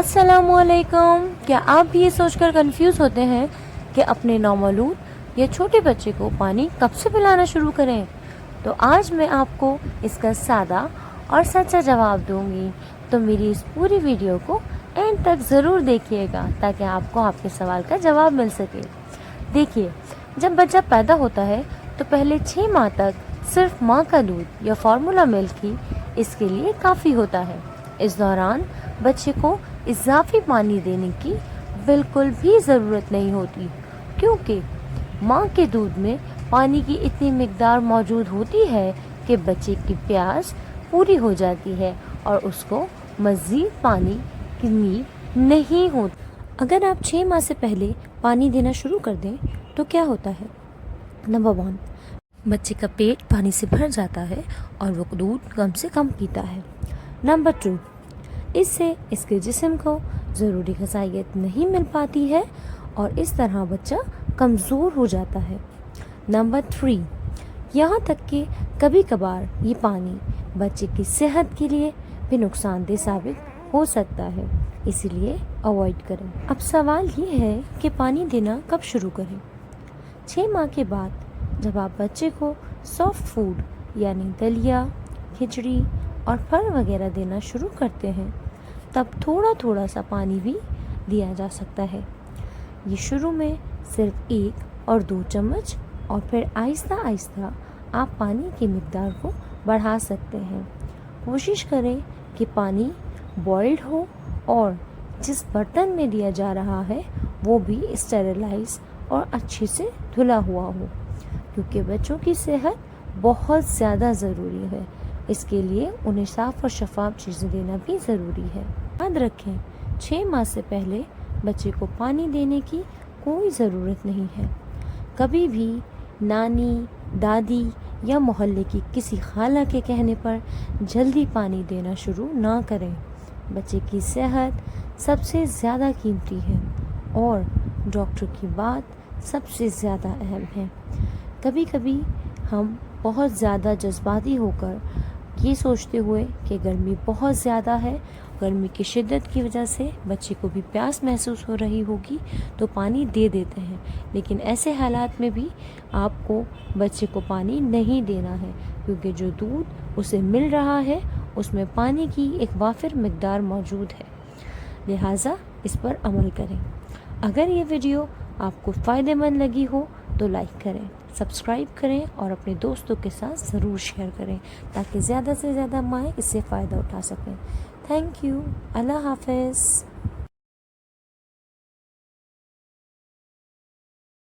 अस्सलाम वालेकुम। क्या आप भी ये सोचकर कंफ्यूज होते हैं कि अपने नौमौलूद या छोटे बच्चे को पानी कब से पिलाना शुरू करें? तो आज मैं आपको इसका सादा और सच्चा जवाब दूंगी, तो मेरी इस पूरी वीडियो को एंड तक ज़रूर देखिएगा ताकि आपको आपके सवाल का जवाब मिल सके। देखिए, जब बच्चा पैदा होता है तो पहले 6 माह तक सिर्फ माँ का दूध या फार्मूला मिल्क ही इसके लिए काफ़ी होता है। इस दौरान बच्चे को इजाफी पानी देने की बिल्कुल भी ज़रूरत नहीं होती, क्योंकि माँ के दूध में पानी की इतनी मिकदार मौजूद होती है कि बच्चे की प्यास पूरी हो जाती है और उसको मज़ीद पानी की नीड नहीं होती। अगर आप 6 माह से पहले पानी देना शुरू कर दें तो क्या होता है? नंबर 1, बच्चे का पेट पानी से भर जाता है और वो दूध कम से कम पीता है। नंबर 2, इससे इसके जिस्म को ज़रूरी ग़िज़ाइयत नहीं मिल पाती है और इस तरह बच्चा कमज़ोर हो जाता है। नंबर 3, यहाँ तक कि कभी कभार ये पानी बच्चे की सेहत के लिए भी नुकसानदेह साबित हो सकता है, इसीलिए अवॉइड करें। अब सवाल ये है कि पानी देना कब शुरू करें? 6 माह के बाद जब आप बच्चे को सॉफ्ट फूड यानी दलिया, खिचड़ी और फल वगैरह देना शुरू करते हैं, तब थोड़ा थोड़ा सा पानी भी दिया जा सकता है। ये शुरू में सिर्फ 1 और 2 चम्मच और फिर आहिस्ता आहिस्ता आप पानी की मिकदार को बढ़ा सकते हैं। कोशिश करें कि पानी बॉइल्ड हो और जिस बर्तन में दिया जा रहा है वो भी स्टेरिलाइज और अच्छे से धुला हुआ हो, क्योंकि बच्चों की सेहत बहुत ज़्यादा ज़रूरी है। इसके लिए उन्हें साफ़ और शफाफ चीज़ें देना भी ज़रूरी है। याद रखें, 6 माह से पहले बच्चे को पानी देने की कोई ज़रूरत नहीं है। कभी भी नानी, दादी या मोहल्ले की किसी खाला के कहने पर जल्दी पानी देना शुरू ना करें। बच्चे की सेहत सबसे ज़्यादा कीमती है और डॉक्टर की बात सबसे ज़्यादा अहम है। कभी कभी हम बहुत ज़्यादा जज्बाती होकर ये सोचते हुए कि गर्मी बहुत ज़्यादा है, गर्मी की शिद्दत की वजह से बच्चे को भी प्यास महसूस हो रही होगी, तो पानी दे देते हैं। लेकिन ऐसे हालात में भी आपको बच्चे को पानी नहीं देना है, क्योंकि जो दूध उसे मिल रहा है उसमें पानी की एक वाफिर मिकदार मौजूद है। लिहाजा इस पर अमल करें। अगर ये वीडियो आपको फ़ायदेमंद लगी हो तो लाइक करें, सब्सक्राइब करें और अपने दोस्तों के साथ ज़रूर शेयर करें ताकि ज़्यादा से ज़्यादा माएँ इससे फ़ायदा उठा सकें। Thank you. अल्लाह हाफ़िज़।